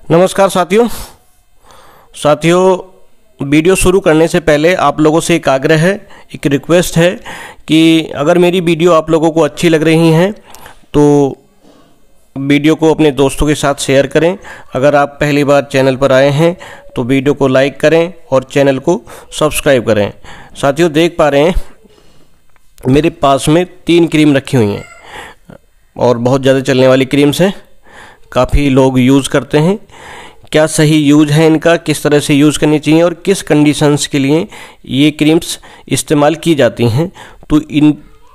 नमस्कार साथियों, वीडियो शुरू करने से पहले आप लोगों से एक आग्रह है, एक रिक्वेस्ट है कि अगर मेरी वीडियो आप लोगों को अच्छी लग रही हैं तो वीडियो को अपने दोस्तों के साथ शेयर करें। अगर आप पहली बार चैनल पर आए हैं तो वीडियो को लाइक करें और चैनल को सब्सक्राइब करें। साथियों, देख पा रहे हैं मेरे पास में 3 क्रीम रखी हुई हैं और बहुत ज़्यादा चलने वाली क्रीम्स हैं, काफ़ी लोग यूज़ करते हैं। क्या सही यूज है इनका, किस तरह से यूज़ करनी चाहिए और किस कंडीशंस के लिए ये क्रीम्स इस्तेमाल की जाती हैं, तो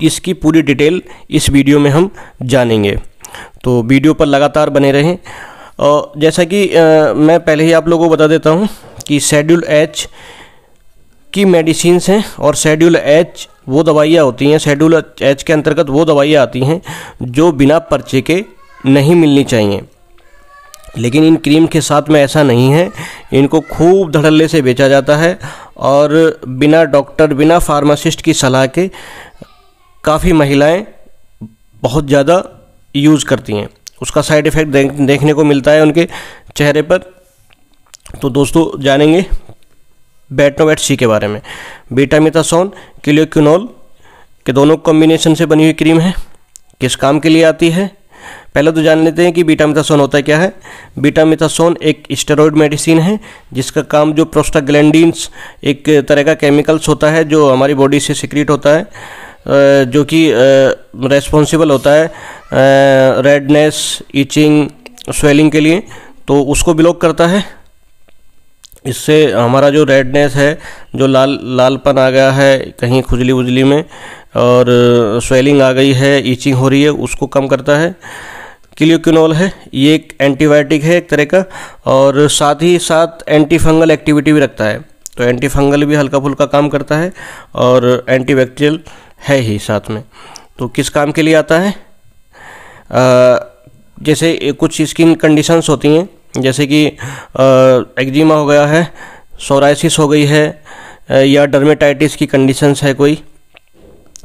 इसकी पूरी डिटेल इस वीडियो में हम जानेंगे। तो वीडियो पर लगातार बने रहें। और जैसा कि मैं पहले ही आप लोगों को बता देता हूं कि शेड्यूल एच की मेडिसिन्स हैं और शेड्यूल एच वो दवाइयाँ होती हैं, शेड्यूल एच के अंतर्गत वो दवाइयाँ आती हैं जो बिना पर्चे के नहीं मिलनी चाहिए। लेकिन इन क्रीम के साथ में ऐसा नहीं है, इनको खूब धड़ल्ले से बेचा जाता है और बिना डॉक्टर, बिना फार्मासिस्ट की सलाह के काफ़ी महिलाएं बहुत ज़्यादा यूज़ करती हैं। उसका साइड इफ़ेक्ट देखने को मिलता है उनके चेहरे पर। तो दोस्तों, जानेंगे बेटनोवेट सी के बारे में। बीटामिथासोन, क्लियोक्विनोल के दोनों कॉम्बिनेशन से बनी हुई क्रीम है। किस काम के लिए आती है, पहले तो जान लेते हैं कि बीटामिथासोन होता है क्या है। बीटामिथासोन एक स्टेरॉइड मेडिसिन है जिसका काम जो प्रोस्टाग्लैंडिन्स एक तरह का केमिकल्स होता है जो हमारी बॉडी से सिक्रीट होता है, जो कि रेस्पॉन्सिबल होता है रेडनेस, इचिंग, स्वेलिंग के लिए, तो उसको ब्लॉक करता है। इससे हमारा जो रेडनेस है, जो लालपन आ गया है कहीं खुजली उजली में और स्वेलिंग आ गई है, ईचिंग हो रही है, उसको कम करता है। क्लियोक्विनोल है, ये एक एंटीबायोटिक है एक तरह का और साथ ही साथ एंटी फंगल एक्टिविटी भी रखता है। तो एंटी फंगल भी हल्का फुल्का काम करता है और एंटीबैक्टीरियल है ही साथ में। तो किस काम के लिए आता है, जैसे कुछ स्किन कंडीशंस होती हैं, जैसे कि एक्जिमा हो गया है, सोराइसिस हो गई है, या डर्मेटाइटिस की कंडीशंस है कोई,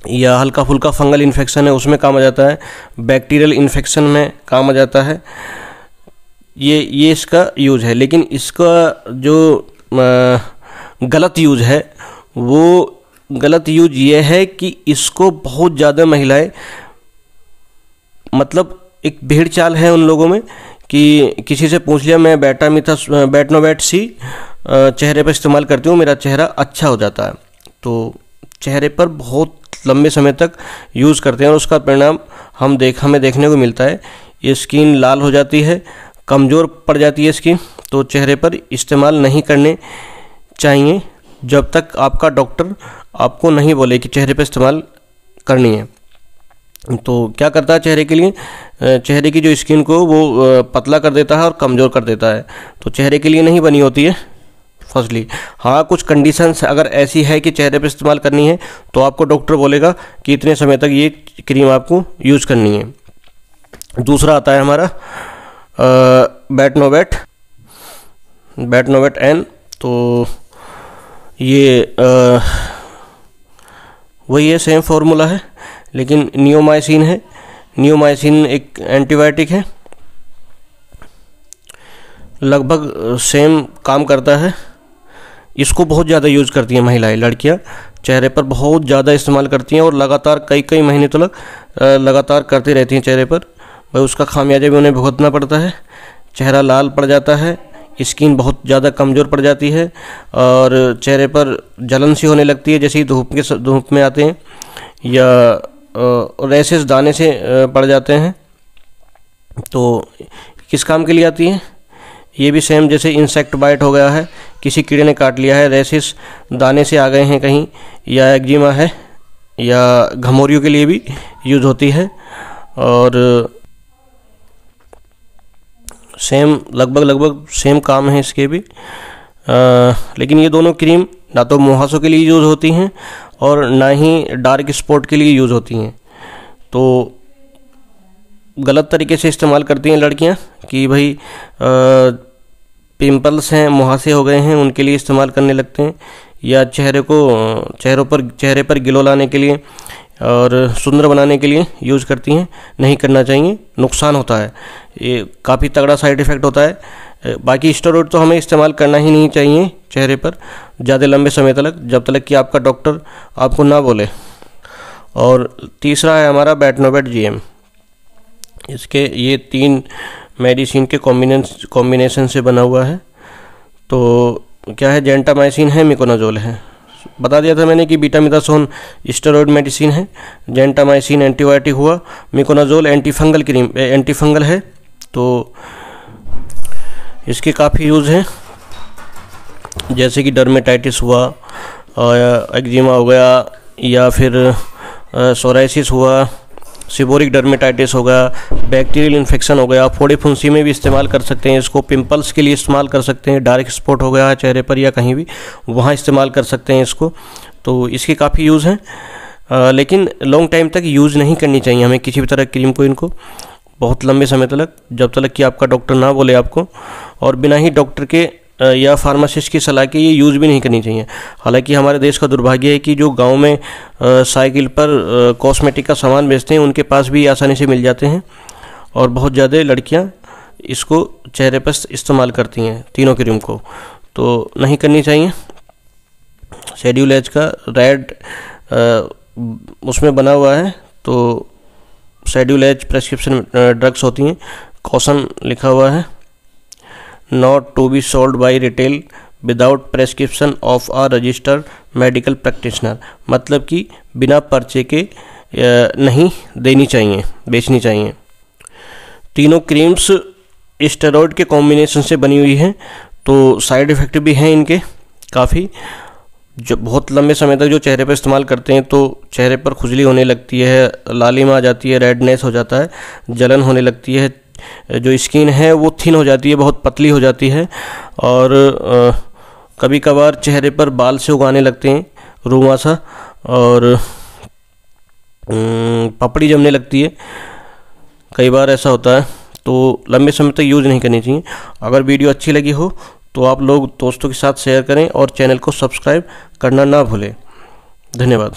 या हल्का फुल्का फंगल इन्फेक्शन है, उसमें काम आ जाता है। बैक्टीरियल इन्फेक्शन में काम आ जाता है। ये इसका यूज है। लेकिन इसका जो गलत यूज है, वो गलत यूज ये है कि इसको बहुत ज़्यादा महिलाएं, मतलब एक भेड़ चाल है उन लोगों में कि किसी से पूछ लिया मैं बेटनोवेट सी चेहरे पर इस्तेमाल करती हूँ, मेरा चेहरा अच्छा हो जाता है। तो चेहरे पर बहुत लंबे समय तक यूज़ करते हैं और उसका परिणाम हमें देखने को मिलता है। ये स्किन लाल हो जाती है, कमज़ोर पड़ जाती है स्किन। तो चेहरे पर इस्तेमाल नहीं करने चाहिए जब तक आपका डॉक्टर आपको नहीं बोले कि चेहरे पर इस्तेमाल करनी है। तो क्या करता है चेहरे के लिए, चेहरे की जो स्किन को वो पतला कर देता है और कमज़ोर कर देता है। तो चेहरे के लिए नहीं बनी होती है फर्स्टली। हाँ, कुछ कंडीशंस अगर ऐसी है कि चेहरे पे इस्तेमाल करनी है तो आपको डॉक्टर बोलेगा कि इतने समय तक ये क्रीम आपको यूज़ करनी है। दूसरा आता है हमारा बेटनोवेट एन। तो ये वही है, सेम फार्मूला है, लेकिन नियोमाइसिन है। नियोमाइसिन एक एंटीबायोटिक है, लगभग सेम काम करता है। इसको बहुत ज़्यादा यूज़ करती हैं महिलाएं, लड़कियां चेहरे पर बहुत ज़्यादा इस्तेमाल करती हैं और लगातार कई महीने तक लगातार करती रहती हैं चेहरे पर। भाई उसका खामियाजा भी उन्हें भुगतना पड़ता है। चेहरा लाल पड़ जाता है, स्किन बहुत ज़्यादा कमज़ोर पड़ जाती है और चेहरे पर जलन सी होने लगती है जैसे ही धूप में आते हैं, या रैशेस दाने से पड़ जाते हैं। तो किस काम के लिए आती है, ये भी सेम, जैसे इंसेक्ट बाइट हो गया है, किसी कीड़े ने काट लिया है, रैशेस दाने से आ गए हैं कहीं, या एक्जिमा है, या घमौरियों के लिए भी यूज़ होती है। और सेम लगभग सेम काम है इसके भी। लेकिन ये दोनों क्रीम ना तो मुहासों के लिए यूज़ होती हैं और ना ही डार्क स्पॉट के लिए यूज़ होती हैं। तो गलत तरीके से इस्तेमाल करती हैं लड़कियां कि भाई पिंपल्स हैं, मुहासे हो गए हैं, उनके लिए इस्तेमाल करने लगते हैं, या चेहरे पर ग्लो लाने के लिए और सुंदर बनाने के लिए यूज़ करती हैं। नहीं करना चाहिए, नुकसान होता है, ये काफ़ी तगड़ा साइड इफ़ेक्ट होता है। बाकी स्टेरॉइड तो हमें इस्तेमाल करना ही नहीं चाहिए चेहरे पर ज़्यादा लंबे समय तक, जब तक कि आपका डॉक्टर आपको ना बोले। और तीसरा है हमारा बेटनोवेट GM। इसके ये 3 मेडिसिन के कॉम्बिनेशन से बना हुआ है। तो क्या है, जेंटामाइसिन है, मिकोनाजोल है। बता दिया था मैंने कि बीटामिथासोन स्टेरॉइड मेडिसिन है, जेंटामाइसिन एंटीबायोटिक हुआ, मिकोनाजोल एंटीफंगल है। तो इसके काफ़ी यूज़ हैं, जैसे कि डर्मेटाइटिस हुआ, एक्जिमा हो गया, या फिर सोराइसिस हुआ, सिबोरिक डर्मेटाइटिस हो गया, बैक्टीरियल इन्फेक्शन हो गया, फोड़े फुंसी में भी इस्तेमाल कर सकते हैं इसको, पिंपल्स के लिए इस्तेमाल कर सकते हैं, डार्क स्पॉट हो गया है चेहरे पर या कहीं भी, वहाँ इस्तेमाल कर सकते हैं इसको। तो इसके काफ़ी यूज़ हैं, लेकिन लॉन्ग टाइम तक यूज़ नहीं करनी चाहिए हमें किसी भी तरह क्रीम को, इनको बहुत लंबे समय तक, जब तक कि आपका डॉक्टर ना बोले आपको, और बिना ही डॉक्टर के या फार्मासिस्ट की सलाह के ये यूज़ भी नहीं करनी चाहिए। हालांकि हमारे देश का दुर्भाग्य है कि जो गांव में साइकिल पर कॉस्मेटिक का सामान बेचते हैं, उनके पास भी आसानी से मिल जाते हैं, और बहुत ज़्यादा लड़कियां इसको चेहरे पर इस्तेमाल करती हैं तीनों क्रीम को, तो नहीं करनी चाहिए। शेड्यूल एज का रेड उसमें बना हुआ है, तो शेड्यूल एज प्रेस्क्रिप्शन ड्रग्स होती हैं, कॉशन लिखा हुआ है, not to be sold by retail without prescription of a registered medical practitioner, मतलब कि बिना पर्चे के नहीं देनी चाहिए, बेचनी चाहिए। तीनों क्रीम्स स्टेरॉइड के कॉम्बिनेशन से बनी हुई हैं, तो साइड इफ़ेक्ट भी हैं इनके काफ़ी। जो बहुत लंबे समय तक जो चेहरे पर इस्तेमाल करते हैं तो चेहरे पर खुजली होने लगती है, लालिमा आ जाती है, रेडनेस हो जाता है, जलन होने लगती है, जो स्किन है वो थिन हो जाती है, बहुत पतली हो जाती है, और कभी कभार चेहरे पर बाल से उगाने लगते हैं, रुआं सा, और पपड़ी जमने लगती है, कई बार ऐसा होता है। तो लंबे समय तक यूज़ नहीं करनी चाहिए। अगर वीडियो अच्छी लगी हो तो आप लोग दोस्तों के साथ शेयर करें और चैनल को सब्सक्राइब करना ना भूलें। धन्यवाद।